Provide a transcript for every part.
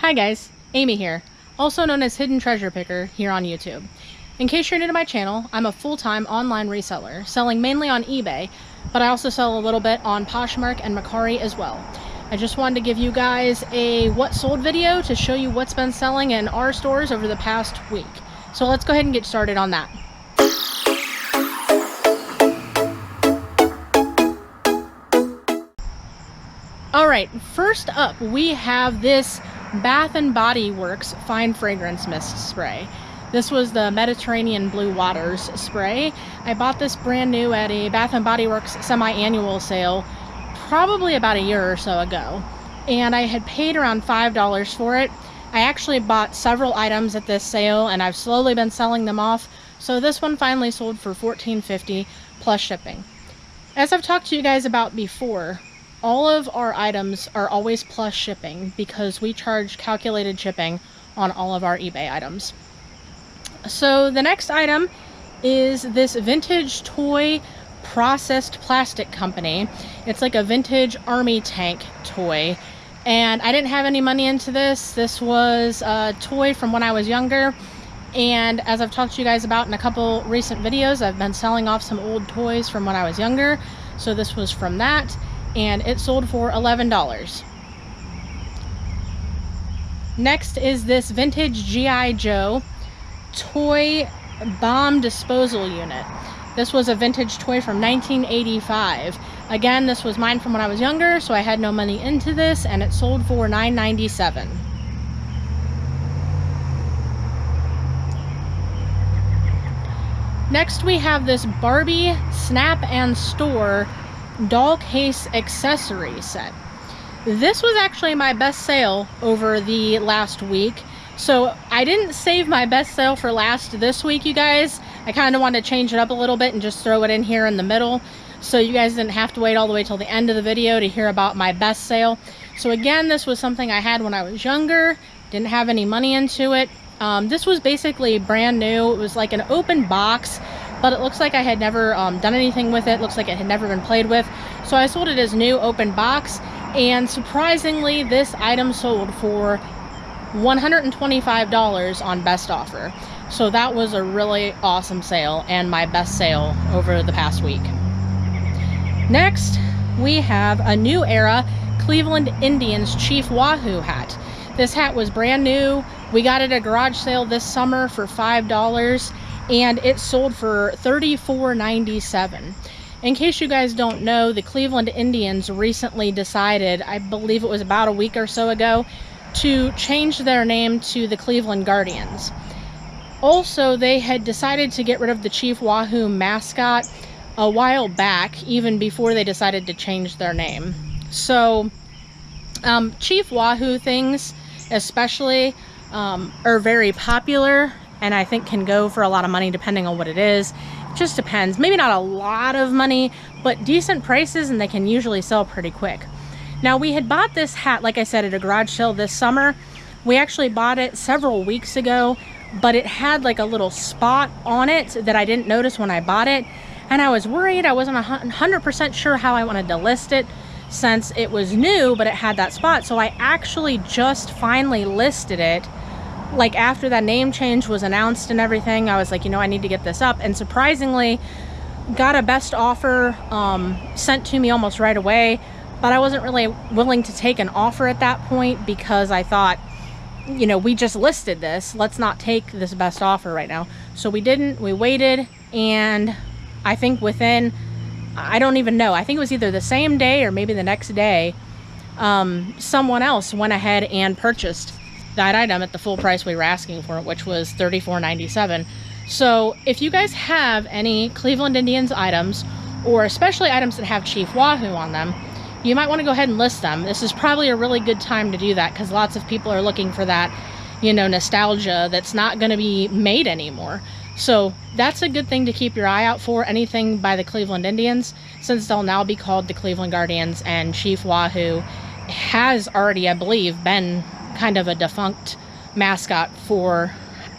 Hi guys, Amy here, also known as Hidden Treasure Picker here on YouTube. In case you're new to my channel, I'm a full-time online reseller, selling mainly on eBay, but I also sell a little bit on Poshmark and Mercari as well. I just wanted to give you guys a what sold video to show you what's been selling in our stores over the past week. So let's go ahead and get started on that. Alright, first up we have this Bath & Body Works Fine Fragrance Mist Spray. This was the Mediterranean Blue Waters spray. I bought this brand new at a Bath & Body Works semi-annual sale probably about a year or so ago. And I had paid around $5 for it. I actually bought several items at this sale and I've slowly been selling them off. So this one finally sold for $14.50 plus shipping. As I've talked to you guys about before, all of our items are always plus shipping because we charge calculated shipping on all of our eBay items. So the next item is this vintage toy processed plastic company. It's like a vintage army tank toy. And I didn't have any money into this. This was a toy from when I was younger. And as I've talked to you guys about in a couple recent videos, I've been selling off some old toys from when I was younger. So this was from that. And it sold for $11. Next is this vintage G.I. Joe toy bomb disposal unit. This was a vintage toy from 1985. Again, this was mine from when I was younger, so I had no money into this, and it sold for $9.97. Next we have this Barbie Snap and Store doll case accessory set. This was actually my best sale over the last week. So I didn't save my best sale for last this week, you guys. I kind of wanted to change it up a little bit and just throw it in here in the middle, so you guys didn't have to wait all the way till the end of the video to hear about my best sale. So again, this was something I had when I was younger, didn't have any money into it. This was basically brand new. It was like an open box, but it looks like I had never done anything with it. Looks like it had never been played with. So I sold it as new open box, and surprisingly, this item sold for $125 on best offer. So that was a really awesome sale and my best sale over the past week. Next, we have a New Era Cleveland Indians Chief Wahoo hat. This hat was brand new. We got it at a garage sale this summer for $5 and it sold for $34.97. In case you guys don't know, the Cleveland Indians recently decided, I believe it was about a week or so ago, to change their name to the Cleveland Guardians. Also, they had decided to get rid of the Chief Wahoo mascot a while back, even before they decided to change their name. So, Chief Wahoo things, especially, are very popular, and I think can go for a lot of money depending on what it is. It just depends. Maybe not a lot of money, but decent prices, and they can usually sell pretty quick. Now, we had bought this hat, like I said, at a garage sale this summer. We actually bought it several weeks ago, but it had like a little spot on it that I didn't notice when I bought it. And I was worried. I wasn't 100% sure how I wanted to list it since it was new, but it had that spot. So I actually just finally listed it. Like after that name change was announced and everything, I was like, you know, I need to get this up. And surprisingly, got a best offer sent to me almost right away. But I wasn't really willing to take an offer at that point because I thought, you know, we just listed this. Let's not take this best offer right now. So we didn't. We waited, and I think within, I don't even know, I think it was either the same day or maybe the next day, someone else went ahead and purchased that item at the full price we were asking for it, which was $34.97. So if you guys have any Cleveland Indians items, or especially items that have Chief Wahoo on them, you might want to go ahead and list them. This is probably a really good time to do that because lots of people are looking for that, you know, nostalgia that's not going to be made anymore. So that's a good thing to keep your eye out for, anything by the Cleveland Indians, since they'll now be called the Cleveland Guardians, and Chief Wahoo has already, I believe, been kind of a defunct mascot for,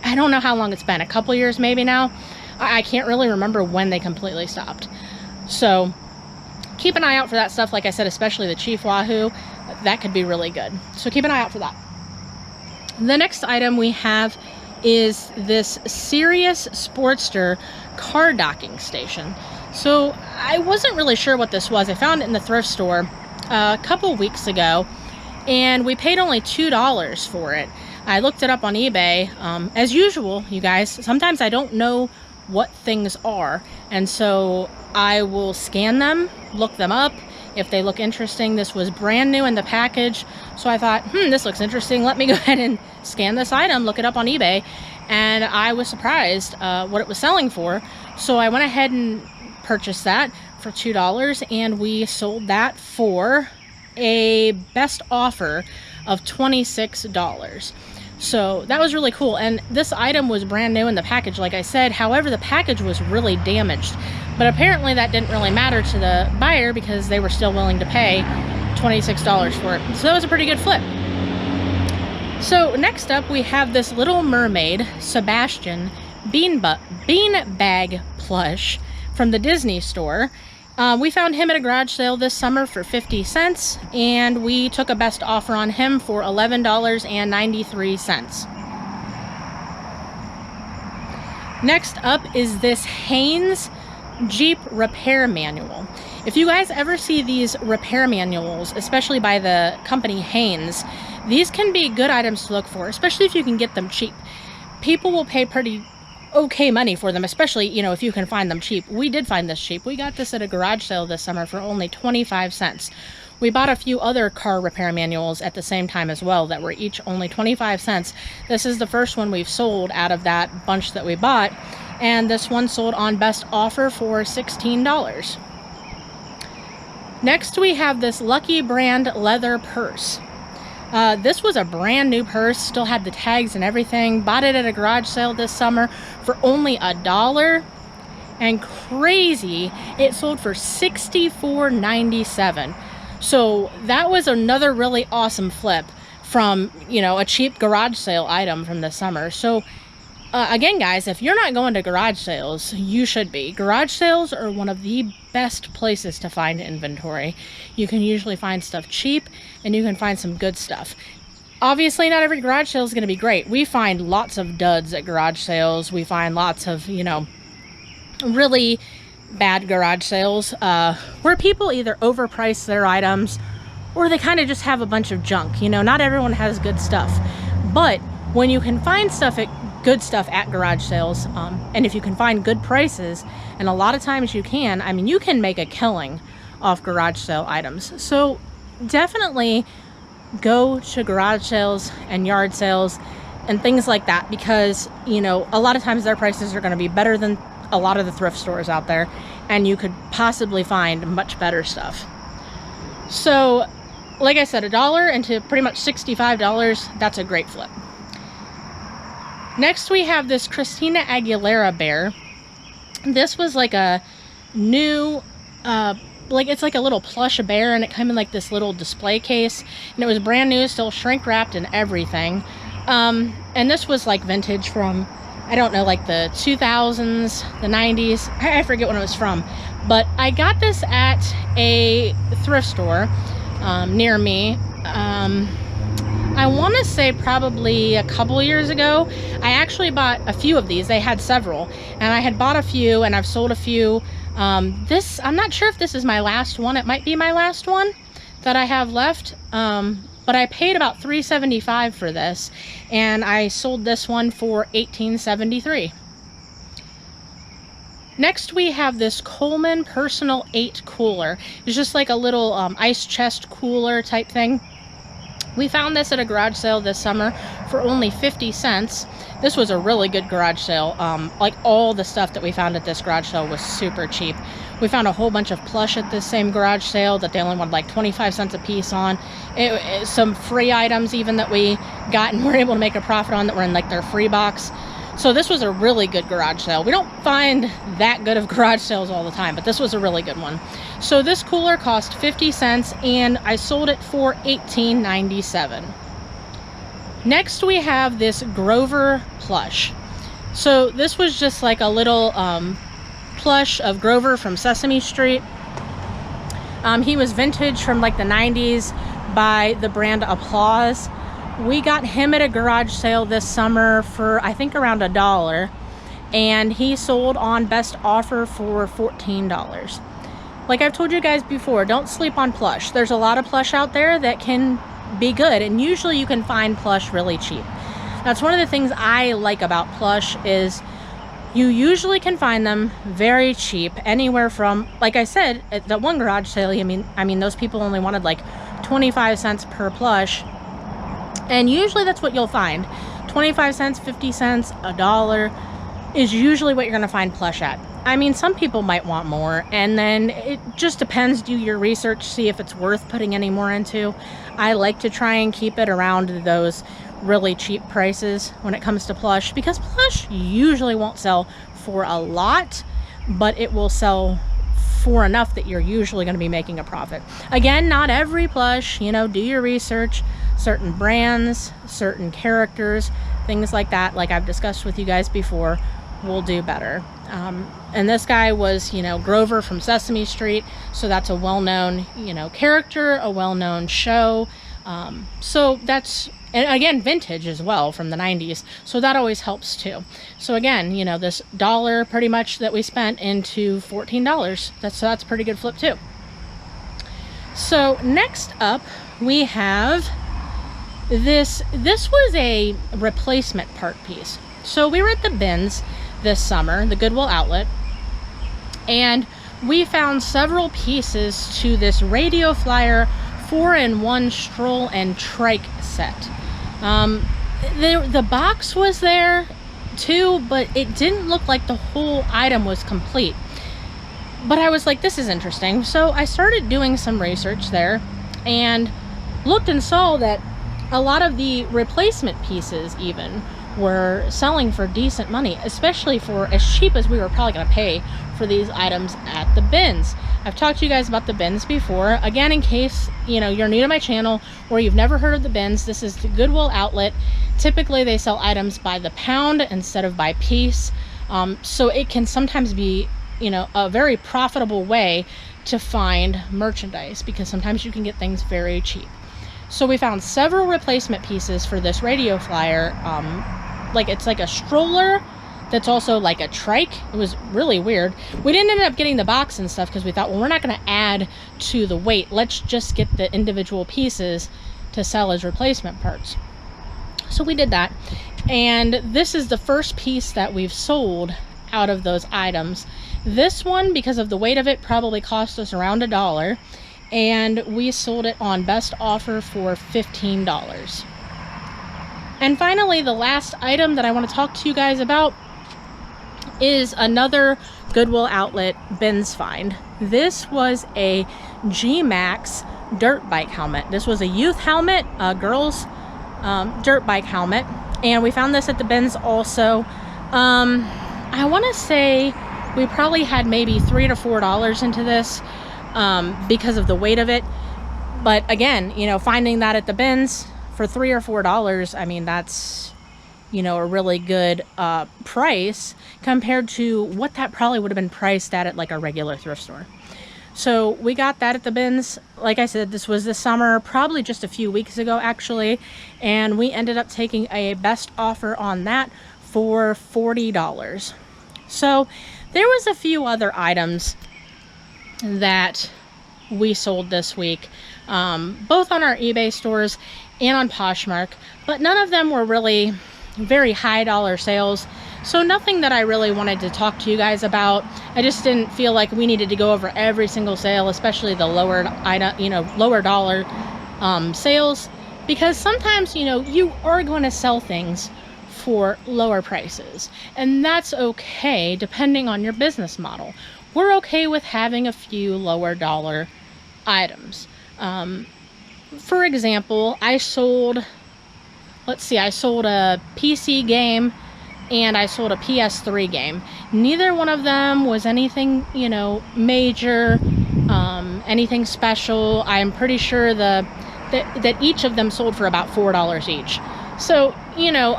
I don't know how long it's been, a couple years maybe now. I can't really remember when they completely stopped. So keep an eye out for that stuff. Like I said, especially the Chief Wahoo, that could be really good. So keep an eye out for that. The next item we have is this Sirius Sportster car docking station. So I wasn't really sure what this was. I found it in the thrift store a couple weeks ago, and we paid only $2 for it. I looked it up on eBay. As usual, you guys, sometimes I don't know what things are, and so I will scan them, look them up if they look interesting. This was brand new in the package, so I thought, this looks interesting. Let me go ahead and scan this item, look it up on eBay, and I was surprised what it was selling for. So I went ahead and purchased that for $2, and we sold that for a best offer of $26. So that was really cool, and this item was brand new in the package, like I said. However, the package was really damaged, but apparently that didn't really matter to the buyer because they were still willing to pay $26 for it. So that was a pretty good flip. So next up, we have this Little Mermaid Sebastian beanbag plush from the Disney store. We found him at a garage sale this summer for 50 cents, and we took a best offer on him for $11.93. Next up is this Haynes Jeep repair manual. If you guys ever see these repair manuals, especially by the company Haynes, these can be good items to look for, especially if you can get them cheap. People will pay pretty okay money for them, especially, you know, if you can find them cheap. We did find this cheap. We got this at a garage sale this summer for only 25 cents. We bought a few other car repair manuals at the same time as well that were each only 25 cents. This is the first one we've sold out of that bunch that we bought, and this one sold on best offer for $16. Next, we have this Lucky Brand leather purse. This was a brand new purse, still had the tags and everything. Bought it at a garage sale this summer for only $1, and crazy, it sold for $64.97. So that was another really awesome flip from, you know, a cheap garage sale item from the summer. So again, guys, if you're not going to garage sales, you should be. Garage sales are one of the best places to find inventory. You can usually find stuff cheap, and you can find some good stuff. Obviously, not every garage sale is going to be great. We find lots of duds at garage sales. We find lots of, you know, really bad garage sales where people either overprice their items or they kind of just have a bunch of junk. You know, not everyone has good stuff. But when you can find good stuff at garage sales, and if you can find good prices, and a lot of times you can, I mean, you can make a killing off garage sale items. So definitely go to garage sales and yard sales and things like that, because, you know, a lot of times their prices are going to be better than a lot of the thrift stores out there, and you could possibly find much better stuff. So like I said, $1 into pretty much $65, that's a great flip. Next, we have this Christina Aguilera bear. This was like a new, it's like a little plush bear, and it came in like this little display case, and it was brand new, still shrink wrapped and everything. And this was like vintage from, I don't know, like the 2000s, the 90s. I forget when it was from, but I got this at a thrift store near me. I want to say probably a couple years ago. I actually bought a few of these. They had several, and I had bought a few, and I've sold a few. I'm not sure if this is my last one. It might be my last one that I have left. But I paid about $3.75 for this, and I sold this one for $18.73. Next, we have this Coleman Personal 8 cooler. It's just like a little ice chest cooler type thing. We found this at a garage sale this summer for only 50 cents. This was a really good garage sale. Like all the stuff that we found at this garage sale was super cheap. We found a whole bunch of plush at this same garage sale that they only wanted like 25 cents a piece on. Some free items even that we got and were able to make a profit on that were in like their free box. So this was a really good garage sale. We don't find that good of garage sales all the time, but this was a really good one. So this cooler cost 50 cents, and I sold it for $18.97. Next, we have this Grover plush. So this was just like a little plush of Grover from Sesame Street. He was vintage from like the 90s by the brand Applause. We got him at a garage sale this summer for, I think, around $1, and he sold on best offer for $14. Like I've told you guys before, don't sleep on plush. There's a lot of plush out there that can be good, and usually you can find plush really cheap. That's one of the things I like about plush, is you usually can find them very cheap, anywhere from, like I said, at that one garage sale, I mean those people only wanted like 25 cents per plush, and usually that's what you'll find. 25 cents, 50 cents, $1 is usually what you're going to find plush at. I mean, some people might want more, and then it just depends. Do your research, see if it's worth putting any more into. I like to try and keep it around those really cheap prices when it comes to plush, because plush usually won't sell for a lot, but it will sell for enough that you're usually going to be making a profit. Again, not every plush, you know, do your research. Certain brands, certain characters, things like that, like I've discussed with you guys before, will do better. And this guy was, you know, Grover from Sesame Street, so that's a well-known, you know, character, a well-known show. So that's, and again, vintage as well from the 90s, so that always helps too. So again, you know, this $1 pretty much that we spent into $14, that's pretty good flip too. So next up we have this was a replacement part piece. So we were at the bins this summer, the Goodwill outlet, and we found several pieces to this radio flyer 4-in-1 stroll and trike set. The box was there too, but it didn't look like the whole item was complete. But I was like, this is interesting. So I started doing some research there and looked and saw that a lot of the replacement pieces even were selling for decent money, especially for as cheap as we were probably going to pay for these items at the bins. I've talked to you guys about the bins before. Again, in case, you know, you're new to my channel or you've never heard of the bins, this is the Goodwill outlet. Typically they sell items by the pound instead of by piece. So it can sometimes be, you know, a very profitable way to find merchandise, because sometimes you can get things very cheap. So we found several replacement pieces for this radio flyer. Like it's like a stroller that's also like a trike. It was really weird. We didn't end up getting the box and stuff because we thought, well, we're not going to add to the weight. Let's just get the individual pieces to sell as replacement parts. So we did that. And this is the first piece that we've sold out of those items. This one, because of the weight of it, probably cost us around $1. And we sold it on best offer for $15. And finally, the last item that I want to talk to you guys about is another Goodwill outlet bins find. This was a G-Max dirt bike helmet. This was a youth helmet, a girl's dirt bike helmet, and we found this at the bins also. I want to say we probably had maybe $3 to $4 into this because of the weight of it. But again, you know, finding that at the bins for $3 or $4, I mean, that's, you know, a really good price compared to what that probably would have been priced at like a regular thrift store. So we got that at the bins. Like I said, this was this summer, probably just a few weeks ago actually, and we ended up taking a best offer on that for $40. So there was a few other items that we sold this week, both on our eBay stores and on Poshmark, but none of them were really very high dollar sales. So nothing that I really wanted to talk to you guys about. I just didn't feel like we needed to go over every single sale, especially the lower item, you know, lower dollar sales, because sometimes, you know, you are going to sell things for lower prices, and that's okay depending on your business model. We're okay with having a few lower dollar items. For example, I sold a PC game and I sold a PS3 game. Neither one of them was anything, you know, major, anything special. I'm pretty sure that each of them sold for about $4 each. So, you know,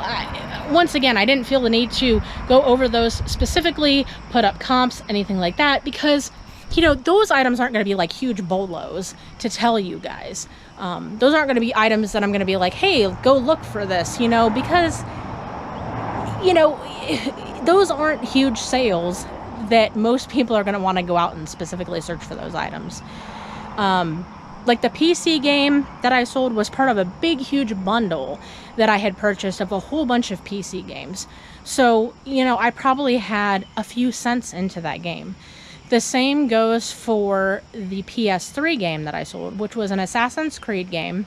once again, I didn't feel the need to go over those specifically, put up comps, anything like that, because, you know, those items aren't going to be like huge bolos to tell you guys. Those aren't going to be items that I'm going to be like, hey, go look for this, you know, because, you know, those aren't huge sales that most people are going to want to go out and specifically search for those items. Like the PC game that I sold was part of a big, huge bundle that I had purchased of a whole bunch of PC games. So, you know, I probably had a few cents into that game. The same goes for the PS3 game that I sold, which was an Assassin's Creed game.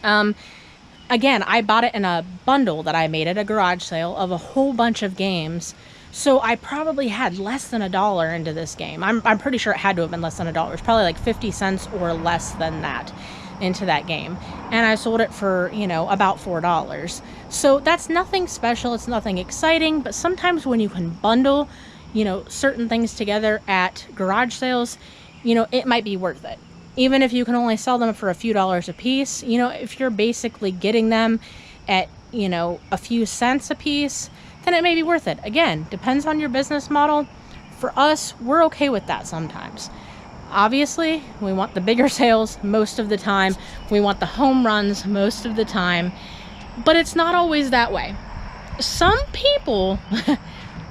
Again, I bought it in a bundle that I made at a garage sale of a whole bunch of games. So I probably had less than $1 into this game. I'm pretty sure it had to have been less than $1. It's probably like 50 cents or less than that into that game. And I sold it for, you know, about $4. So that's nothing special. It's nothing exciting. But sometimes when you can bundle, you know, certain things together at garage sales, you know, it might be worth it. Even if you can only sell them for a few dollars a piece, you know, if you're basically getting them at, you know, a few cents a piece, then it may be worth it. Again, depends on your business model. For us, we're okay with that sometimes. Obviously, we want the bigger sales most of the time. We want the home runs most of the time. But it's not always that way. Some people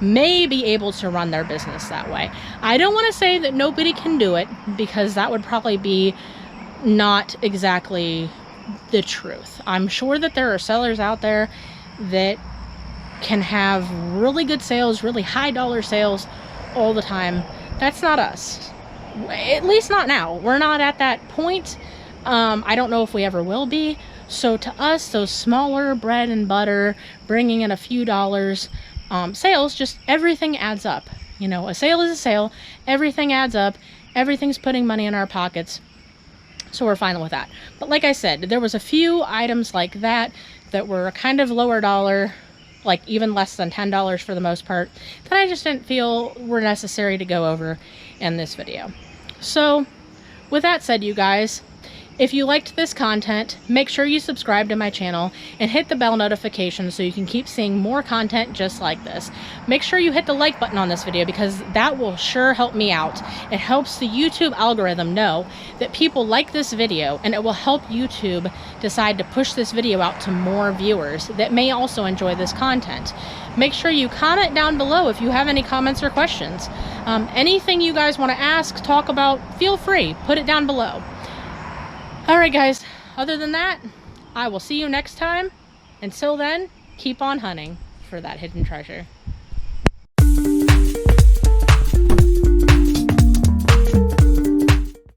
may be able to run their business that way. I don't want to say that nobody can do it, because that would probably be not exactly the truth. I'm sure that there are sellers out there that can have really good sales, really high dollar sales all the time. That's not us. At least not now. We're not at that point. I don't know if we ever will be. So to us, those smaller bread and butter, bringing in a few dollars, sales, just everything adds up. You know, a sale is a sale. Everything adds up. Everything's putting money in our pockets. So we're fine with that. But like I said, there was a few items like that that were kind of lower dollar, like even less than $10 for the most part, that I just didn't feel were necessary to go over in this video. So with that said, you guys, if you liked this content, make sure you subscribe to my channel and hit the bell notification so you can keep seeing more content just like this. Make sure you hit the like button on this video, because that will sure help me out. It helps the YouTube algorithm know that people like this video, and it will help YouTube decide to push this video out to more viewers that may also enjoy this content. Make sure you comment down below if you have any comments or questions. Anything you guys want to ask, talk about, feel free, put it down below. Alright guys, other than that, I will see you next time. Until then, keep on hunting for that hidden treasure.